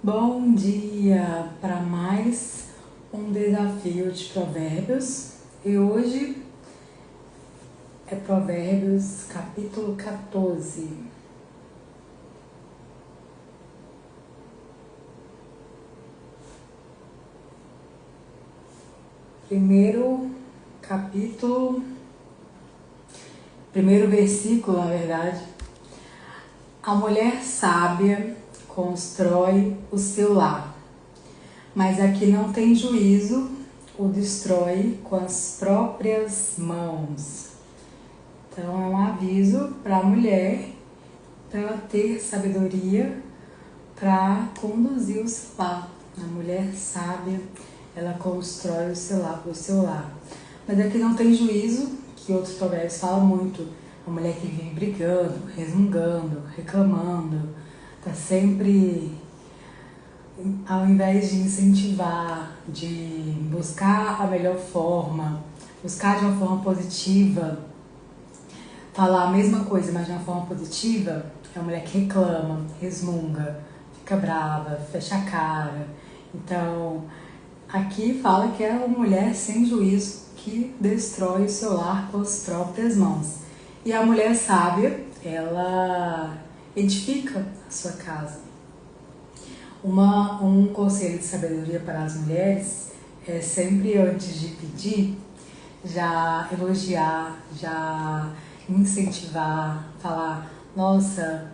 Bom dia para mais um desafio de provérbios e hoje é Provérbios capítulo 14. Primeiro versículo, na verdade. A mulher sábia constrói o seu lar, mas a que não tem juízo o destrói com as próprias mãos. Então é um aviso para a mulher, para ela ter sabedoria para conduzir o seu lar. A mulher sábia, ela constrói o seu lar. Mas a que não tem juízo, que outros provérbios falam muito, a mulher que vive brigando, resmungando, reclamando, tá sempre, ao invés de incentivar, de buscar a melhor forma, buscar de uma forma positiva, falar a mesma coisa, mas de uma forma positiva, é uma mulher que reclama, resmunga, fica brava, fecha a cara. Então, aqui fala que é uma mulher sem juízo que destrói o seu lar com as próprias mãos. E a mulher sábia, ela edifica a sua casa. Um conselho de sabedoria para as mulheres é sempre, antes de pedir, já elogiar, já incentivar, falar, nossa,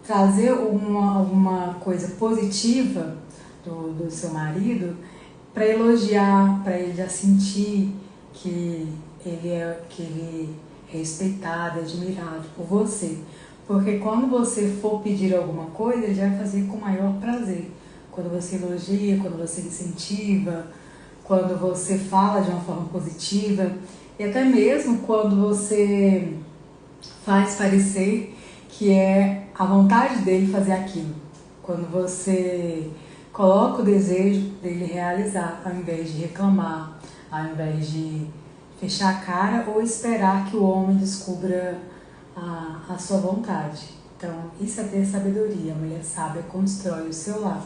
trazer alguma coisa positiva do seu marido para elogiar, para ele já sentir que ele é respeitado, admirado por você. Porque quando você for pedir alguma coisa, ele já vai fazer com o maior prazer. Quando você elogia, quando você incentiva, quando você fala de uma forma positiva, e até mesmo quando você faz parecer que é a vontade dele fazer aquilo. Quando você coloca o desejo dele realizar, ao invés de reclamar, ao invés de fechar a cara ou esperar que o homem descubra a sua vontade. Então, isso é ter sabedoria. A mulher sábia constrói o seu lar.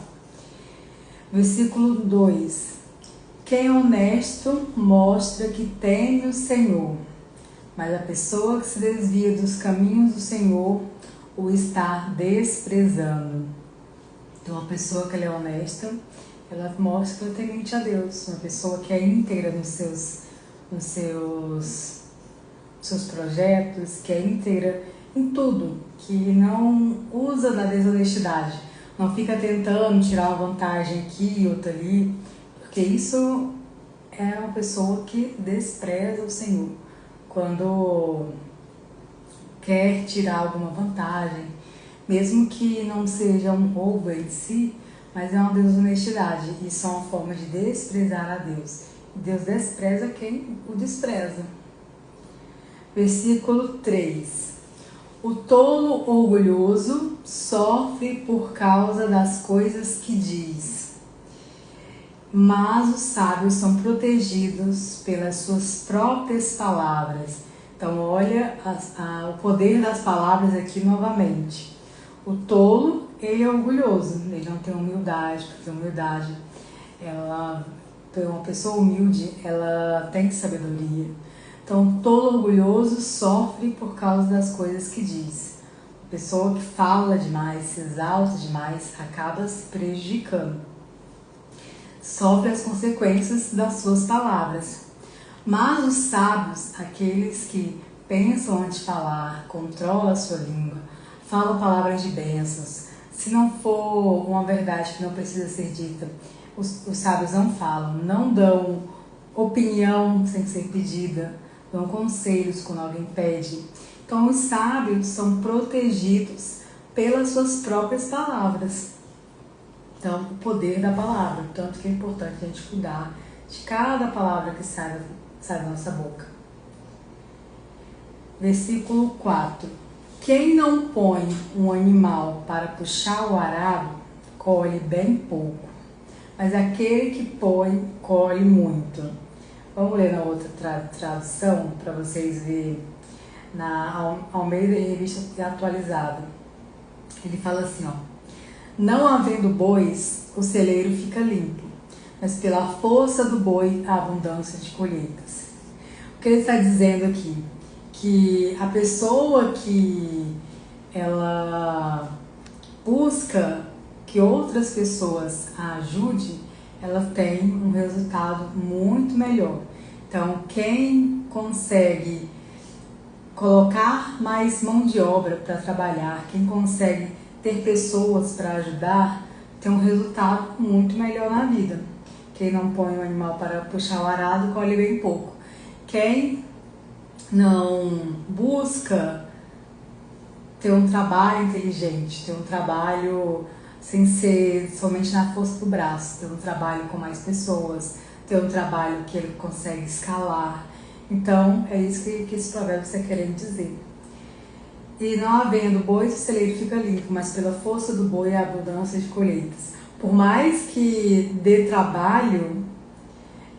Versículo 2. Quem é honesto mostra que teme o Senhor, mas a pessoa que se desvia dos caminhos do Senhor o está desprezando. Então, uma pessoa que ela é honesta, ela mostra que ela tem mente a Deus. Uma pessoa que é íntegra nos seus projetos, que é íntegra em tudo, que não usa da desonestidade, não fica tentando tirar uma vantagem aqui e outra ali, porque isso é uma pessoa que despreza o Senhor. Quando quer tirar alguma vantagem, mesmo que não seja um roubo em si, mas é uma desonestidade. Isso é uma forma de desprezar a Deus. Deus despreza quem o despreza. Versículo 3. O tolo orgulhoso sofre por causa das coisas que diz, mas os sábios são protegidos pelas suas próprias palavras. Então olha o poder das palavras aqui novamente. O tolo, ele é orgulhoso, ele não tem humildade, porque humildade, uma pessoa humilde, ela tem sabedoria. Então, o tolo orgulhoso sofre por causa das coisas que diz. A pessoa que fala demais, se exalta demais, acaba se prejudicando. Sofre as consequências das suas palavras. Mas os sábios, aqueles que pensam antes de falar, controlam a sua língua, falam palavras de bênçãos. Se não for uma verdade que não precisa ser dita, os sábios não falam, não dão opinião sem ser pedida, dão conselhos quando alguém pede. Então, os sábios são protegidos pelas suas próprias palavras. Então, o poder da palavra, tanto que é importante a gente cuidar de cada palavra que sai da nossa boca. Versículo 4. Quem não põe um animal para puxar o arado, colhe bem pouco, mas aquele que põe, colhe muito. Vamos ler na outra tradução para vocês verem, na Almeida Revista Atualizada. Ele fala assim, ó: Não havendo bois, o celeiro fica limpo, mas pela força do boi a abundância de colheitas. O que ele está dizendo aqui? Que a pessoa que ela busca que outras pessoas a ajudem, ela tem um resultado muito melhor. Então, quem consegue colocar mais mão de obra para trabalhar, quem consegue ter pessoas para ajudar, tem um resultado muito melhor na vida. Quem não põe o animal para puxar o arado, colhe bem pouco. Quem não busca ter um trabalho inteligente, ter um trabalho sem ser somente na força do braço, ter um trabalho com mais pessoas, ter um trabalho que ele consegue escalar. Então, é isso que esse provérbio está querendo dizer. E não havendo bois, o celeiro fica limpo, mas pela força do boi a abundância de colheitas. Por mais que dê trabalho,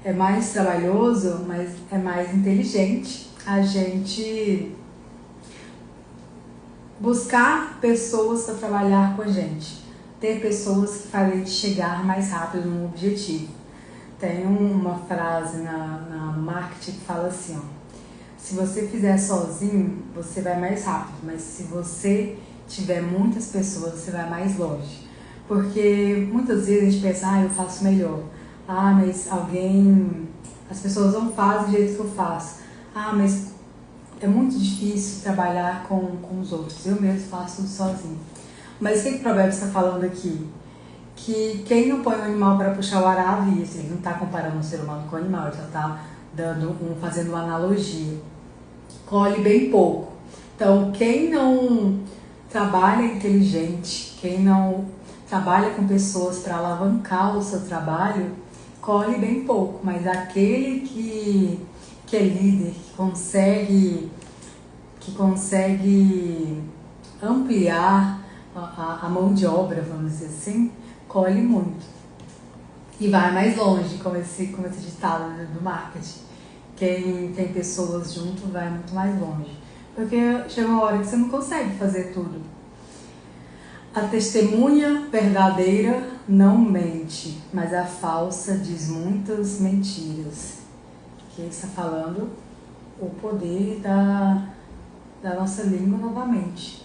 é mais trabalhoso, mas é mais inteligente a gente buscar pessoas para trabalhar com a gente, ter pessoas que fazem a gente chegar mais rápido no objetivo. Tem uma frase na marketing que fala assim, ó, se você fizer sozinho, você vai mais rápido, mas se você tiver muitas pessoas, você vai mais longe. Porque muitas vezes a gente pensa, eu faço melhor. Mas as pessoas não fazem do jeito que eu faço. Mas é muito difícil trabalhar com os outros, eu mesmo faço tudo sozinho. Mas o que o provérbio está falando aqui? Que quem não põe o animal para puxar o arado, e ele não está comparando um ser humano com o animal, ele está fazendo uma analogia, colhe bem pouco. Então, quem não trabalha inteligente, quem não trabalha com pessoas para alavancar o seu trabalho, colhe bem pouco. Mas aquele que é líder, que consegue ampliar a mão de obra, vamos dizer assim, colhe muito e vai mais longe, como esse ditado do marketing. Quem tem pessoas junto vai muito mais longe, porque chega uma hora que você não consegue fazer tudo. A testemunha verdadeira não mente, mas a falsa diz muitas mentiras. Que está falando o poder da nossa língua novamente.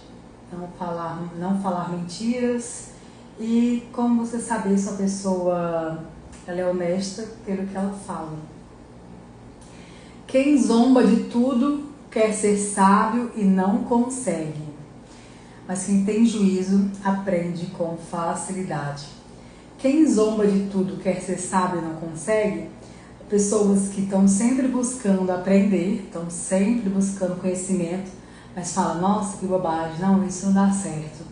Não falar mentiras. E como você saber se a pessoa ela é honesta pelo que ela fala. Quem zomba de tudo quer ser sábio e não consegue. Mas quem tem juízo aprende com facilidade. Quem zomba de tudo quer ser sábio e não consegue. Pessoas que estão sempre buscando aprender, estão sempre buscando conhecimento, mas falam, nossa, que bobagem, não, isso não dá certo.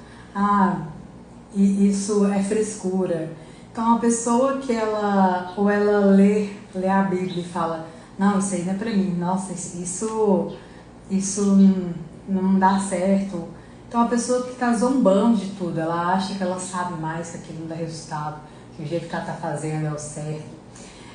E isso é frescura. Então, uma pessoa que ela lê a Bíblia e fala, não, isso aí não é pra mim, nossa, isso não dá certo. Então, uma pessoa que está zombando de tudo, ela acha que ela sabe mais, que aquilo não dá resultado, que o jeito que ela está fazendo é o certo.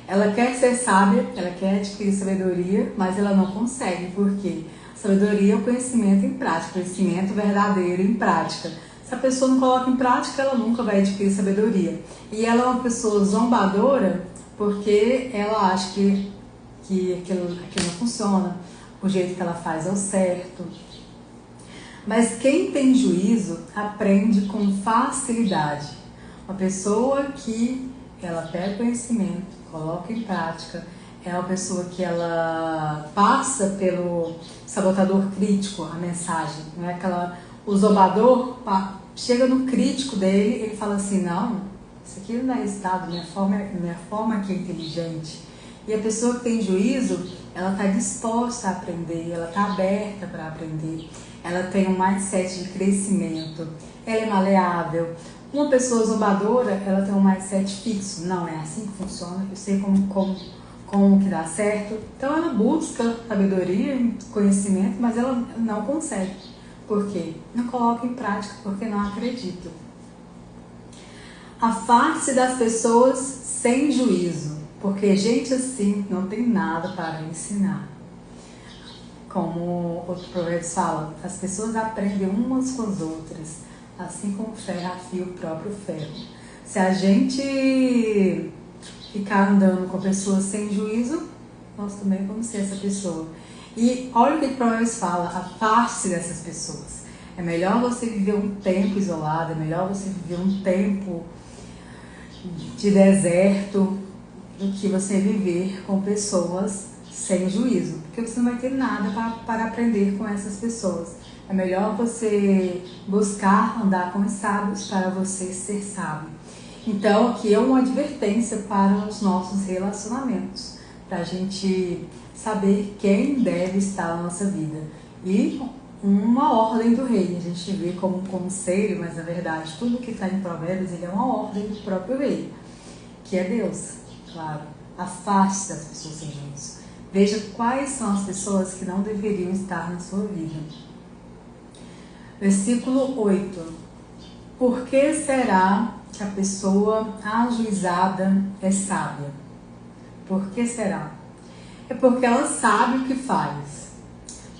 Ela quer ser sábia, ela quer adquirir sabedoria, mas ela não consegue, porque sabedoria é o conhecimento em prática, conhecimento verdadeiro em prática. Se a pessoa não coloca em prática, ela nunca vai adquirir sabedoria. E ela é uma pessoa zombadora porque ela acha que aquilo não funciona, o jeito que ela faz é o certo. Mas quem tem juízo aprende com facilidade. Uma pessoa que ela pega conhecimento, coloca em prática, é uma pessoa que ela passa pelo sabotador crítico a mensagem, não é aquela, o zombador chega no crítico dele, ele fala assim, não, isso aqui não dá resultado, minha forma aqui é inteligente. E a pessoa que tem juízo, ela está disposta a aprender, ela está aberta para aprender, ela tem um mindset de crescimento, ela é maleável. Uma pessoa zombadora, ela tem um mindset fixo, não é assim que funciona, eu sei como que dá certo. Então ela busca sabedoria, conhecimento, mas ela não consegue. Por quê? Não coloca em prática, porque não acredita. Afaste-se das pessoas sem juízo, porque gente assim não tem nada para ensinar. Como outro provérbio fala, as pessoas aprendem umas com as outras, assim como o ferro afia o próprio ferro. Se a gente ficar andando com pessoas sem juízo, nós também vamos ser essa pessoa. E olha o que o Provérbios fala: afaste-se dessas pessoas. É melhor você viver um tempo isolado, é melhor você viver um tempo de deserto do que você viver com pessoas sem juízo, porque você não vai ter nada para aprender com essas pessoas. É melhor você buscar andar com os sábios para você ser sábio. Então, aqui é uma advertência para os nossos relacionamentos, para a gente saber quem deve estar na nossa vida. E uma ordem do rei, a gente vê como um conselho, mas na verdade tudo que está em Provérbios ele é uma ordem do próprio rei, que é Deus, claro. Afaste das pessoas sem juízo. Veja quais são as pessoas que não deveriam estar na sua vida. Versículo 8. Por que será que a pessoa ajuizada é sábia? Por que será? É porque ela sabe o que faz.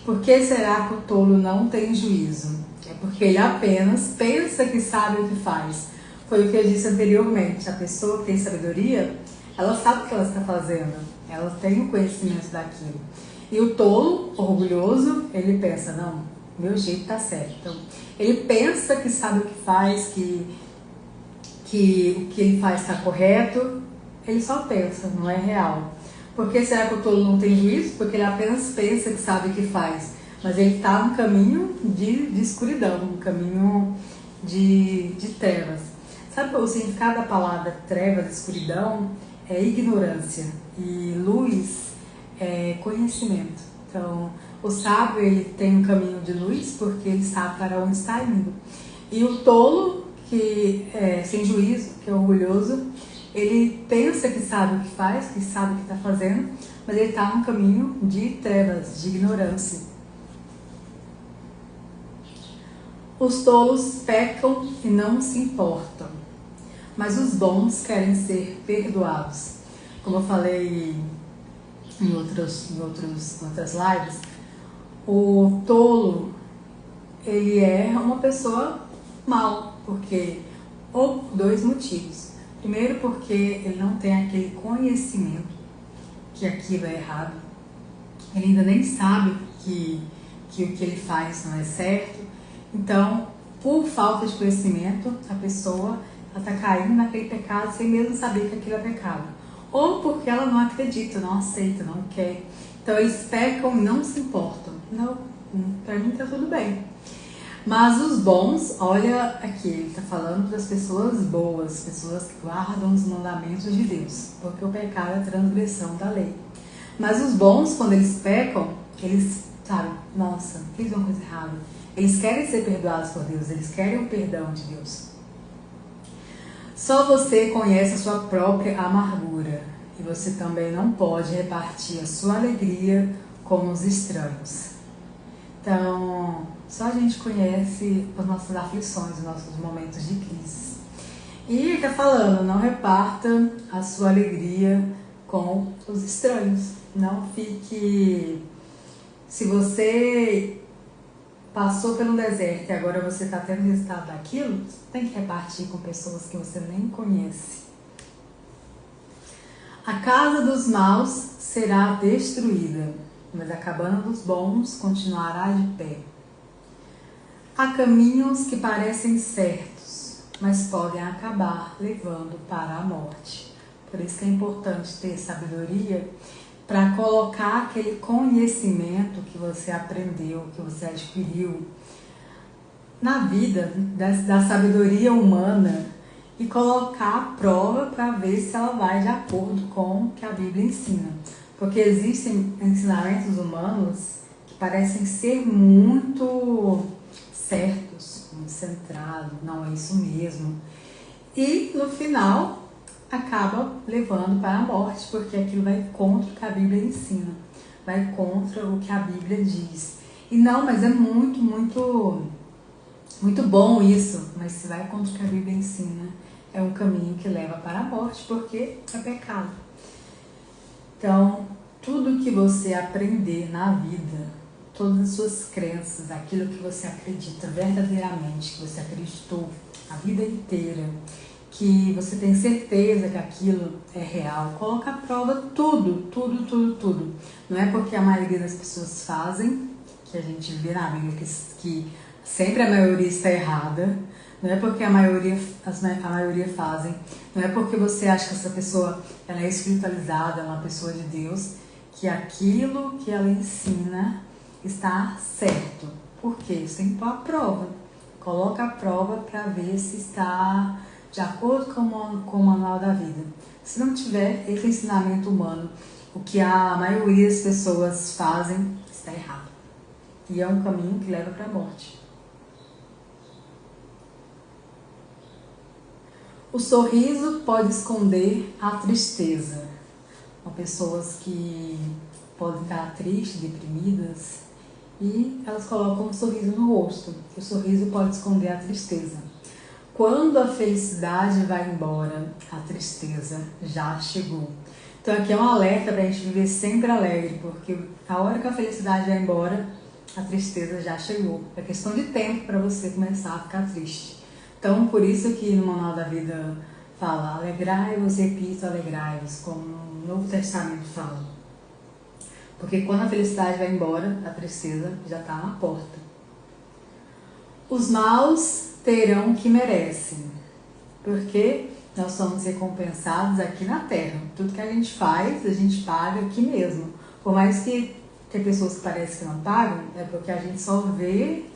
Por que será que o tolo não tem juízo? É porque ele apenas pensa que sabe o que faz. Foi o que eu disse anteriormente. A pessoa que tem sabedoria, ela sabe o que ela está fazendo. Ela tem o conhecimento daquilo. E o tolo, orgulhoso, ele pensa, não, meu jeito está certo. Então, ele pensa que sabe o que faz, que o que ele faz está correto. Ele só pensa, não é real. Por que será que o tolo não tem juízo? Porque ele apenas pensa que sabe o que faz. Mas ele está no caminho de escuridão, no caminho de trevas. Sabe o significado da palavra trevas, escuridão? É ignorância. E luz é conhecimento. Então, o sábio ele tem um caminho de luz porque ele sabe para onde está indo. E o tolo, que é sem juízo, que é orgulhoso, ele pensa que sabe o que faz, que sabe o que está fazendo, mas ele está num caminho de trevas, de ignorância. Os tolos pecam e não se importam, mas os bons querem ser perdoados. Como eu falei em outras lives, o tolo, ele é uma pessoa mal, porque, ou por dois motivos. Primeiro, porque ele não tem aquele conhecimento que aquilo é errado. Ele ainda nem sabe que o que ele faz não é certo. Então, por falta de conhecimento, a pessoa está caindo naquele pecado sem mesmo saber que aquilo é pecado. Ou porque ela não acredita, não aceita, não quer. Então, eles pecam e não se importam. Não, para mim está tudo bem. Mas os bons, olha aqui, ele está falando das pessoas boas, pessoas que guardam os mandamentos de Deus, porque o pecado é a transgressão da lei. Mas os bons, quando eles pecam, eles sabem, nossa, fiz uma coisa errada. Eles querem ser perdoados por Deus, eles querem o perdão de Deus. Só você conhece a sua própria amargura e você também não pode repartir a sua alegria com os estranhos. Então, só a gente conhece as nossas aflições, os nossos momentos de crise. E ele está falando, não reparta a sua alegria com os estranhos. Não fique... Se você passou pelo deserto e agora você está tendo resultado daquilo, você tem que repartir com pessoas que você nem conhece. A casa dos maus será destruída, mas a cabana dos bons continuará de pé. Há caminhos que parecem certos, mas podem acabar levando para a morte. Por isso que é importante ter sabedoria para colocar aquele conhecimento que você aprendeu, que você adquiriu na vida, da sabedoria humana, e colocar à prova para ver se ela vai de acordo com o que a Bíblia ensina. Porque existem ensinamentos humanos que parecem ser muito certos, muito centrados, não é isso mesmo. E no final acaba levando para a morte, porque aquilo vai contra o que a Bíblia ensina, vai contra o que a Bíblia diz. E não, mas é muito, muito, muito bom isso, mas se vai contra o que a Bíblia ensina, é um caminho que leva para a morte, porque é pecado. Então, tudo que você aprender na vida, todas as suas crenças, aquilo que você acredita verdadeiramente, que você acreditou a vida inteira, que você tem certeza que aquilo é real, coloca à prova tudo, tudo, tudo, tudo. Não é porque a maioria das pessoas fazem, que a gente vê na Bíblia que sempre a maioria está errada, não é porque a maioria fazem, não é porque você acha que essa pessoa ela é espiritualizada, ela é uma pessoa de Deus, que aquilo que ela ensina está certo. Por quê? Você tem que pôr a prova. Coloca a prova para ver se está de acordo com o manual da vida. Se não tiver esse ensinamento humano, o que a maioria das pessoas fazem está errado. E é um caminho que leva para a morte. O sorriso pode esconder a tristeza. São pessoas que podem estar tristes, deprimidas, e elas colocam um sorriso no rosto. O sorriso pode esconder a tristeza. Quando a felicidade vai embora, a tristeza já chegou. Então aqui é um alerta para a gente viver sempre alegre, porque a hora que a felicidade vai embora, a tristeza já chegou. É questão de tempo para você começar a ficar triste. Então, por isso que no Manual da Vida fala, alegrai-vos, repito, alegrai-vos, como o Novo Testamento fala. Porque quando a felicidade vai embora, a tristeza já está na porta. Os maus terão o que merecem, porque nós somos recompensados aqui na Terra. Tudo que a gente faz, a gente paga aqui mesmo. Por mais que tem pessoas que parecem que não pagam, é porque a gente só vê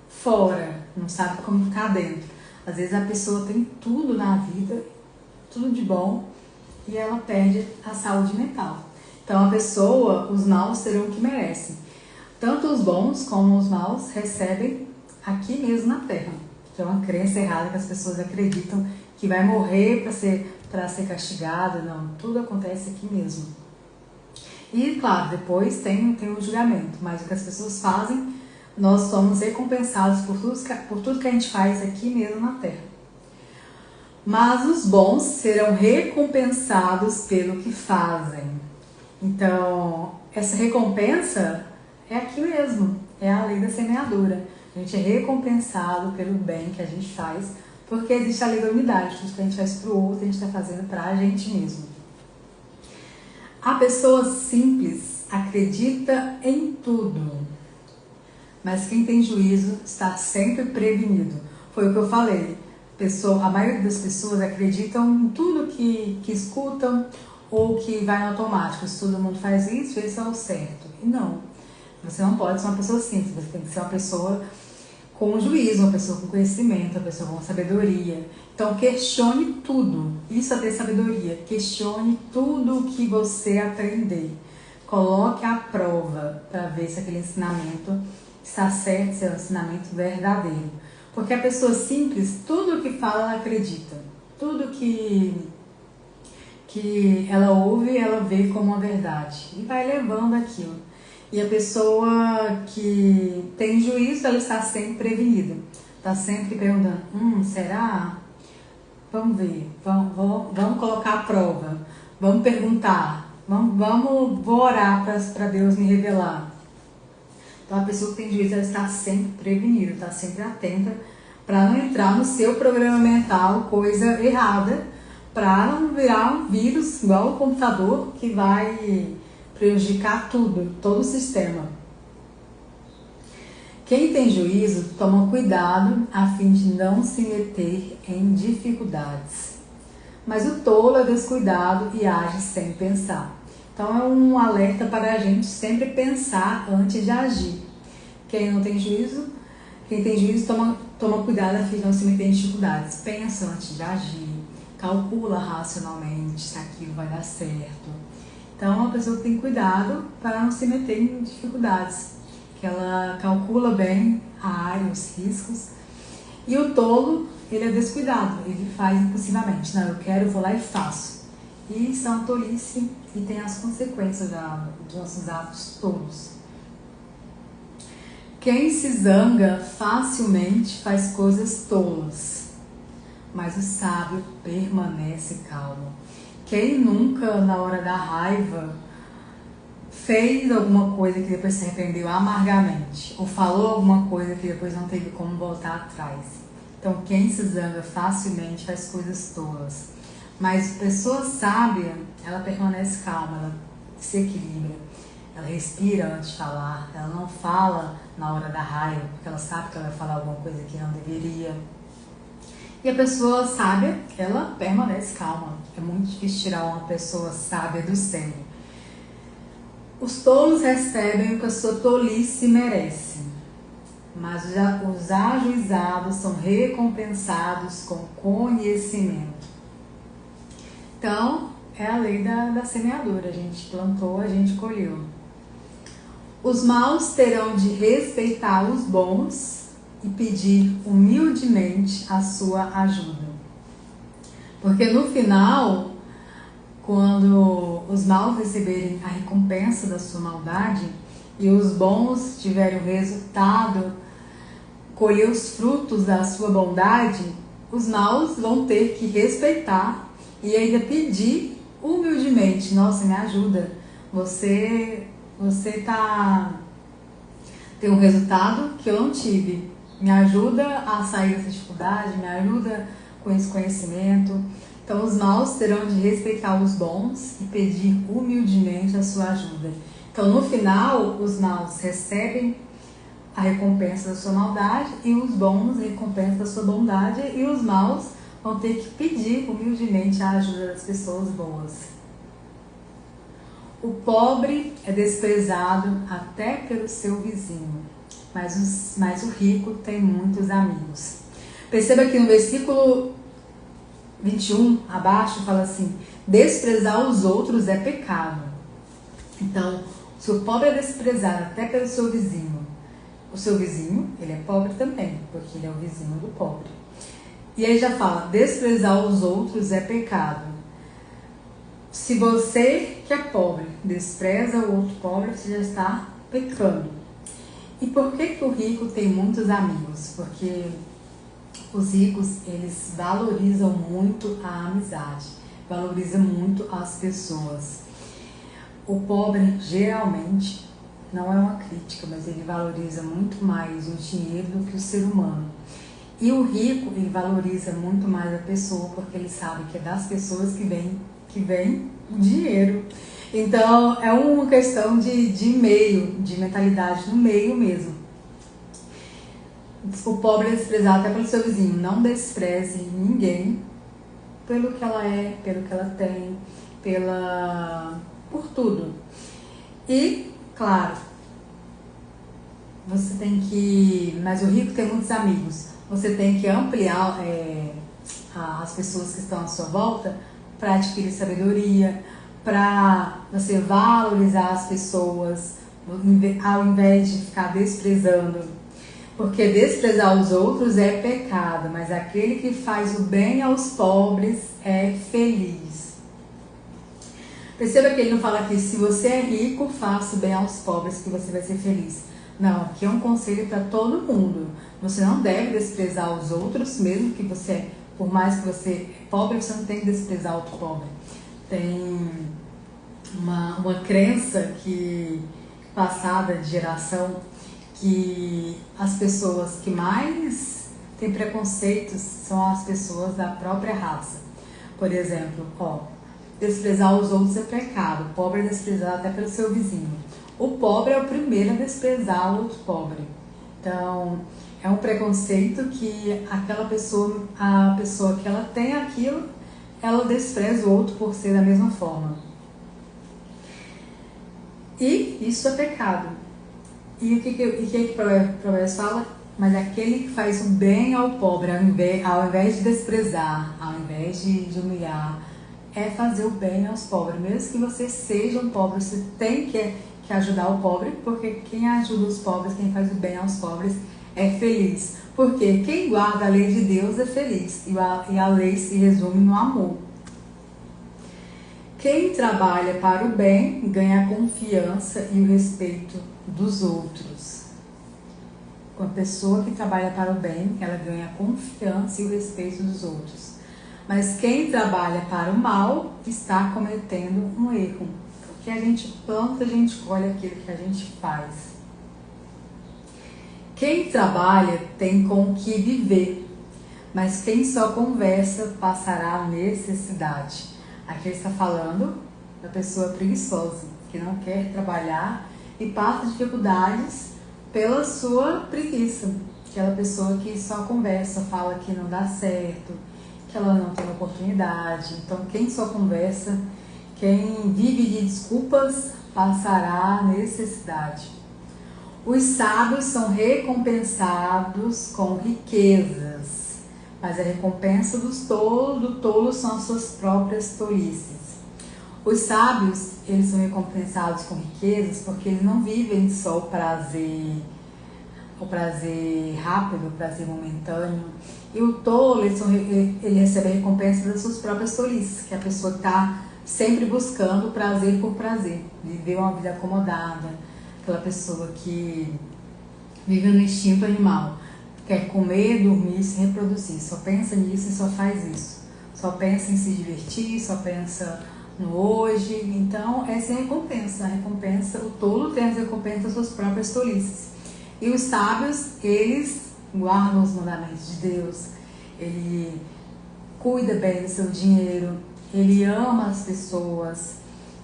fora, não sabe como ficar dentro. Às vezes a pessoa tem tudo na vida, tudo de bom, e ela perde a saúde mental. Então a pessoa, os maus terão o que merecem. Tanto os bons como os maus recebem aqui mesmo na Terra. Que é uma crença errada que as pessoas acreditam que vai morrer para ser castigado. Não, tudo acontece aqui mesmo. E claro, depois tem o julgamento, mas o que as pessoas fazem, nós somos recompensados por tudo que a gente faz aqui mesmo na Terra. Mas os bons serão recompensados pelo que fazem. Então, essa recompensa é aqui mesmo, é a lei da semeadura. A gente é recompensado pelo bem que a gente faz, porque existe a lei da unidade. Tudo que a gente faz para o outro, a gente está fazendo para a gente mesmo. A pessoa simples acredita em tudo. Mas quem tem juízo está sempre prevenido. Foi o que eu falei. A maioria das pessoas acreditam em tudo que escutam ou que vai no automático. Se todo mundo faz isso, esse é o certo. E não. Você não pode ser uma pessoa simples. Você tem que ser uma pessoa com juízo, uma pessoa com conhecimento, uma pessoa com sabedoria. Então questione tudo. Isso é ter sabedoria. Questione tudo o que você aprender. Coloque à prova para ver se aquele ensinamento está certo, se é um ensinamento verdadeiro. Porque a pessoa simples, tudo o que fala, ela acredita. Tudo que ela ouve, ela vê como uma verdade. E vai levando aquilo. E a pessoa que tem juízo, ela está sempre prevenida. Está sempre perguntando, será? Vamos ver, vamos colocar a prova. Vamos perguntar. Vou orar para Deus me revelar. Então a pessoa que tem juízo, ela está sempre prevenida, está sempre atenta para não entrar no seu programa mental coisa errada, para não virar um vírus igual o computador que vai prejudicar tudo, todo o sistema. Quem tem juízo toma cuidado a fim de não se meter em dificuldades. Mas o tolo é descuidado e age sem pensar. Então é um alerta para a gente sempre pensar antes de agir. Quem tem juízo toma cuidado a fim de não se meter em dificuldades. Pensa antes de agir, calcula racionalmente se aquilo vai dar certo. Então é uma pessoa que tem cuidado para não se meter em dificuldades, que ela calcula bem a área, os riscos. E o tolo, ele é descuidado, ele faz impulsivamente. Não, eu quero, eu vou lá e faço. E isso é uma tolice e tem as consequências dos nossos atos tolos. Quem se zanga facilmente faz coisas tolas, mas o sábio permanece calmo. Quem nunca, na hora da raiva, fez alguma coisa que depois se arrependeu amargamente, ou falou alguma coisa que depois não teve como voltar atrás. Então, quem se zanga facilmente faz coisas tolas. Mas pessoa sábia, ela permanece calma, ela se equilibra, ela respira antes de falar, ela não fala na hora da raiva, porque ela sabe que ela vai falar alguma coisa que não deveria. E a pessoa sábia, ela permanece calma. É muito difícil tirar uma pessoa sábia do sério. Os tolos recebem o que a sua tolice merece, mas os ajuizados são recompensados com conhecimento. Então, é a lei da semeadura. A gente plantou, a gente colheu. Os maus terão de respeitar os bons e pedir humildemente a sua ajuda. Porque no final, quando os maus receberem a recompensa da sua maldade e os bons tiverem o resultado, colher os frutos da sua bondade, os maus vão ter que respeitar e ainda pedir humildemente: nossa, me ajuda, você tem um resultado que eu não tive, me ajuda a sair dessa dificuldade, me ajuda com esse conhecimento. Então os maus terão de respeitar os bons e pedir humildemente a sua ajuda. Então no final, os maus recebem a recompensa da sua maldade e os bons a recompensa da sua bondade, e os maus vão ter que pedir humildemente a ajuda das pessoas boas. O pobre é desprezado até pelo seu vizinho, mas o rico tem muitos amigos. Perceba que no versículo 21, abaixo, fala assim: desprezar os outros é pecado. Então, se o pobre é desprezado até pelo seu vizinho, o seu vizinho, ele é pobre também, porque ele é o vizinho do pobre. E aí já fala: desprezar os outros é pecado. Se você, que é pobre, despreza o outro pobre, você já está pecando. E por que o rico tem muitos amigos? Porque os ricos, eles valorizam muito a amizade, valorizam muito as pessoas. O pobre, geralmente, não é uma crítica, mas ele valoriza muito mais o dinheiro do que o ser humano. E o rico, ele valoriza muito mais a pessoa, porque ele sabe que é das pessoas que vem o dinheiro. Então, é uma questão de meio, de mentalidade no meio mesmo. O pobre é desprezado até pelo seu vizinho. Não despreze ninguém pelo que ela é, pelo que ela tem, por tudo. E, claro, você tem que... Mas o rico tem muitos amigos. Você tem que ampliar as pessoas que estão à sua volta para adquirir sabedoria, para você valorizar as pessoas, ao invés de ficar desprezando. Porque desprezar os outros é pecado, mas aquele que faz o bem aos pobres é feliz. Perceba que ele não fala aqui: se você é rico, faça o bem aos pobres que você vai ser feliz. Não, aqui é um conselho para todo mundo. Você não deve desprezar os outros, mesmo que você, por mais que você é pobre, você não tem que desprezar outro pobre. Tem uma crença que passada de geração, que as pessoas que mais têm preconceitos são as pessoas da própria raça. Por exemplo, desprezar os outros é pecado. O pobre é desprezado até pelo seu vizinho. O pobre é o primeiro a desprezar o outro pobre. Então, é um preconceito que aquela pessoa, a pessoa que ela tem aquilo, ela despreza o outro por ser da mesma forma. E isso é pecado. E o que Provérbios fala? Mas aquele que faz o bem ao pobre, ao invés de desprezar, ao invés de humilhar, é fazer o bem aos pobres. Mesmo que você seja um pobre, você tem que ajudar o pobre, porque quem ajuda os pobres, quem faz o bem aos pobres, é feliz. Porque quem guarda a lei de Deus é feliz, e a lei se resume no amor. Quem trabalha para o bem ganha a confiança e o respeito dos outros. Uma pessoa que trabalha para o bem, ela ganha a confiança e o respeito dos outros. Mas quem trabalha para o mal está cometendo um erro, que a gente planta, a gente colhe aquilo que a gente faz. Quem trabalha tem com o que viver, mas quem só conversa passará necessidade. Aqui ele está falando da pessoa preguiçosa, que não quer trabalhar e passa dificuldades pela sua preguiça. Aquela pessoa que só conversa, fala que não dá certo, que ela não tem oportunidade. Então, quem só conversa, quem vive de desculpas, passará necessidade. Os sábios são recompensados com riquezas, mas a recompensa do tolo são as suas próprias tolices. Os sábios, eles são recompensados com riquezas porque eles não vivem só o prazer rápido, o prazer momentâneo. E o tolo, ele recebe a recompensa das suas próprias tolices, que é a pessoa que está sempre buscando prazer por prazer, viver uma vida acomodada, aquela pessoa que vive no instinto animal, quer comer, dormir, se reproduzir, só pensa nisso e só faz isso, só pensa em se divertir, só pensa no hoje. Então essa é a recompensa, o tolo tem as recompensas das suas próprias tolices. E os sábios, eles guardam os mandamentos de Deus, ele cuida bem do seu dinheiro, ele ama as pessoas.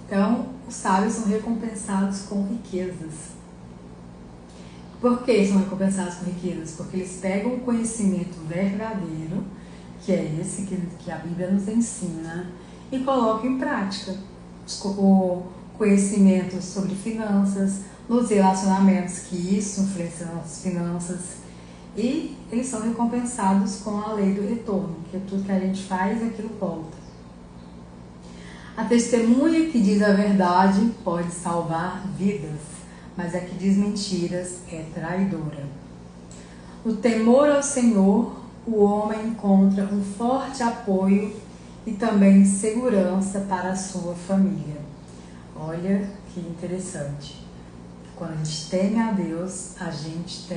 Então, os sábios são recompensados com riquezas. Por que são recompensados com riquezas? Porque eles pegam o conhecimento verdadeiro, que é esse que a Bíblia nos ensina, e colocam em prática. O conhecimento sobre finanças, nos relacionamentos, que isso influencia nas nossas finanças. E eles são recompensados com a lei do retorno, que tudo que a gente faz, aquilo volta. A testemunha que diz a verdade pode salvar vidas, mas a que diz mentiras é traidora. No temor ao Senhor, o homem encontra um forte apoio e também segurança para a sua família. Olha que interessante. Quando a gente teme a Deus, a gente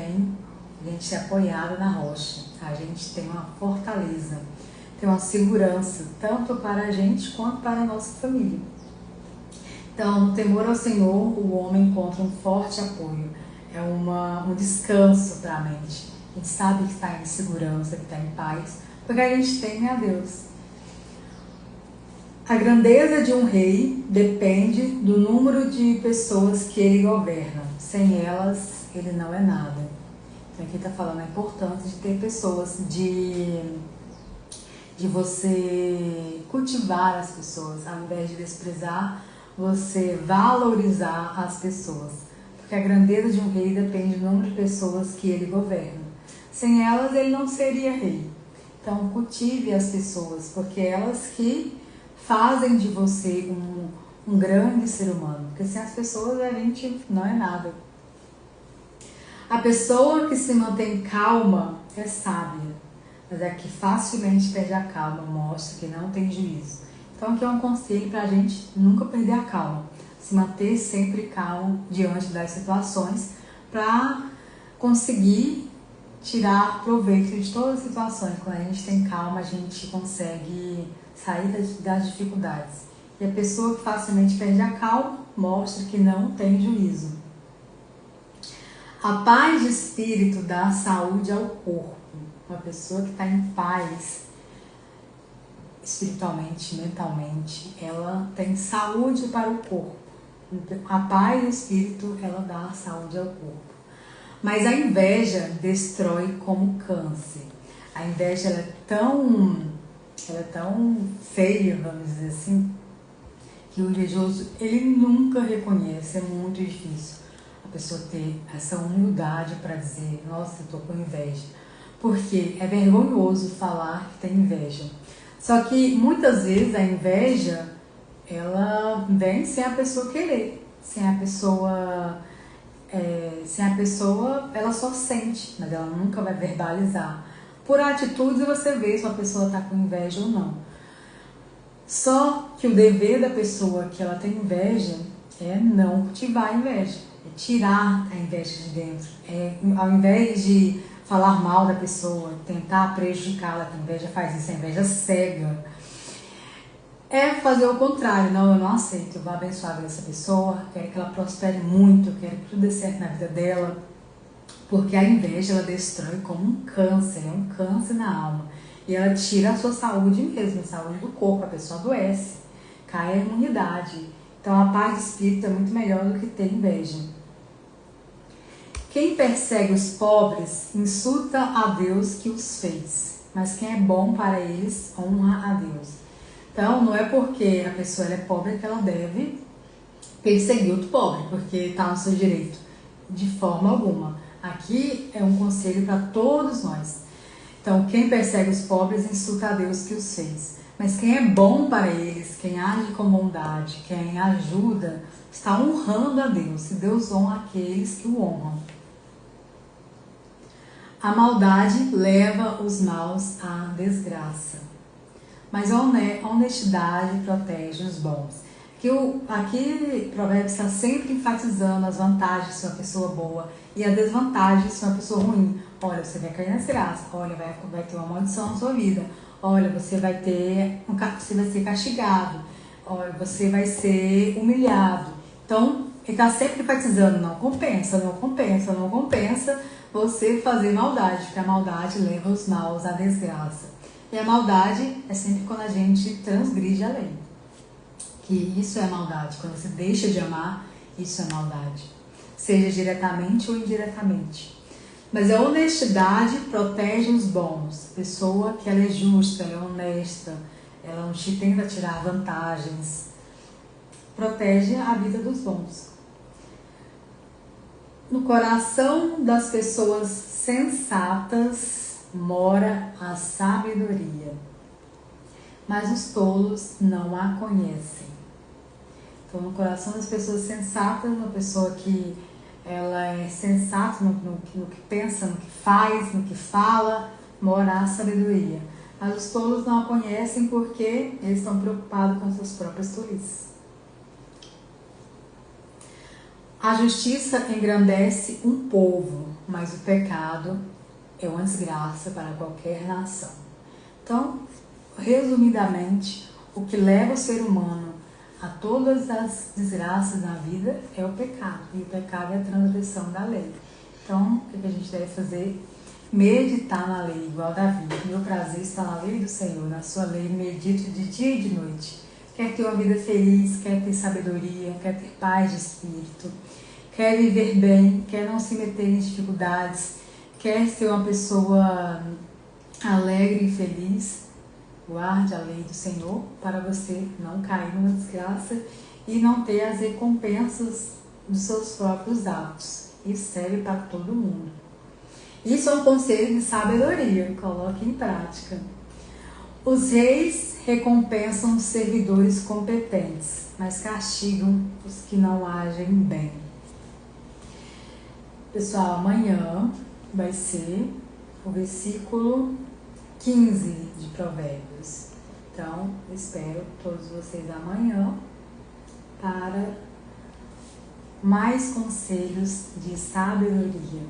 é apoiado na rocha, a gente tem uma fortaleza, tem uma segurança, tanto para a gente quanto para a nossa família. Então, no temor ao Senhor, o homem encontra um forte apoio, é um descanso para a mente. A gente sabe que está em segurança, que está em paz, porque a gente teme a Deus. A grandeza de um rei depende do número de pessoas que ele governa. Sem elas, ele não é nada. Então aqui está falando a importância de ter pessoas, de você cultivar as pessoas, ao invés de desprezar, você valorizar as pessoas. Porque a grandeza de um rei depende do número de pessoas que ele governa. Sem elas, ele não seria rei. Então cultive as pessoas, porque elas que fazem de você um grande ser humano. Porque sem as pessoas a gente não é nada. A pessoa que se mantém calma é sábia, mas a que facilmente perde a calma mostra que não tem juízo. Então aqui é um conselho para a gente nunca perder a calma, se manter sempre calmo diante das situações para conseguir tirar proveito de todas as situações. Quando a gente tem calma, a gente consegue sair das dificuldades. E a pessoa que facilmente perde a calma mostra que não tem juízo. A paz de espírito dá saúde ao corpo. Uma pessoa que está em paz espiritualmente, mentalmente, ela tem saúde para o corpo. A paz do espírito, ela dá saúde ao corpo. Mas a inveja destrói como câncer. A inveja ela é tão feia, vamos dizer assim, que o invejoso ele nunca reconhece, é muito difícil a pessoa ter essa humildade para dizer, nossa, eu estou com inveja. Porque é vergonhoso falar que tem inveja. Só que muitas vezes a inveja, ela vem sem a pessoa querer, sem a pessoa, ela só sente, mas ela nunca vai verbalizar. Por atitudes você vê se a pessoa está com inveja ou não. Só que o dever da pessoa que ela tem inveja é não cultivar a inveja, é tirar a inveja de dentro. Ao invés de falar mal da pessoa, tentar prejudicá-la, que a inveja faz isso, a inveja cega. é fazer o contrário. Não, eu não aceito, eu vou abençoar a vida dessa pessoa, quero que ela prospere muito, eu quero que tudo dê certo na vida dela, porque a inveja, ela destrói como um câncer, é um câncer na alma, e ela tira a sua saúde mesmo, a saúde do corpo, a pessoa adoece, cai a imunidade. Então a paz de espírito é muito melhor do que ter inveja. Quem persegue os pobres insulta a Deus que os fez, mas quem é bom para eles honra a Deus. Então, não é porque a pessoa é pobre que ela deve perseguir outro pobre, porque está no seu direito. De forma alguma. Aqui é um conselho para todos nós. Então, quem persegue os pobres insulta a Deus que os fez. Mas quem é bom para eles, quem age com bondade, quem ajuda, está honrando a Deus. E Deus honra aqueles que o honram. A maldade leva os maus à desgraça, mas a honestidade protege os bons. Aqui Provérbios está sempre enfatizando as vantagens de ser uma pessoa boa e a desvantagem de ser uma pessoa ruim. Olha, você vai cair na desgraça, olha, vai ter uma maldição na sua vida, olha, você vai ser castigado, olha, você vai ser humilhado. Então, ele está sempre enfatizando, não compensa, não compensa, não compensa você fazer maldade, porque a maldade leva os maus à desgraça. E a maldade é sempre quando a gente transgride a lei. Que isso é maldade. Quando você deixa de amar, isso é maldade. Seja diretamente ou indiretamente. Mas a honestidade protege os bons. Pessoa que ela é justa, ela é honesta, ela não tenta tirar vantagens. Protege a vida dos bons. No coração das pessoas sensatas mora a sabedoria, mas os tolos não a conhecem. Então, no coração das pessoas sensatas, uma pessoa que ela é sensata no que pensa, no que faz, no que fala, mora a sabedoria. Mas os tolos não a conhecem porque eles estão preocupados com as suas próprias tolices. A justiça engrandece um povo, mas o pecado é uma desgraça para qualquer nação. Então, resumidamente, o que leva o ser humano a todas as desgraças na vida é o pecado. E o pecado é a transgressão da lei. Então, o que a gente deve fazer? Meditar na lei, igual Davi. Meu prazer está na lei do Senhor, na sua lei medito de dia e de noite. Quer ter uma vida feliz, quer ter sabedoria, quer ter paz de espírito, quer viver bem, quer não se meter em dificuldades, quer ser uma pessoa alegre e feliz, guarde a lei do Senhor para você não cair numa desgraça e não ter as recompensas dos seus próprios atos. Isso serve para todo mundo. Isso é um conselho de sabedoria, coloque em prática. Os reis recompensam os servidores competentes, mas castigam os que não agem bem. Pessoal, amanhã vai ser o versículo 15 de Provérbios. Então, espero todos vocês amanhã para mais conselhos de sabedoria.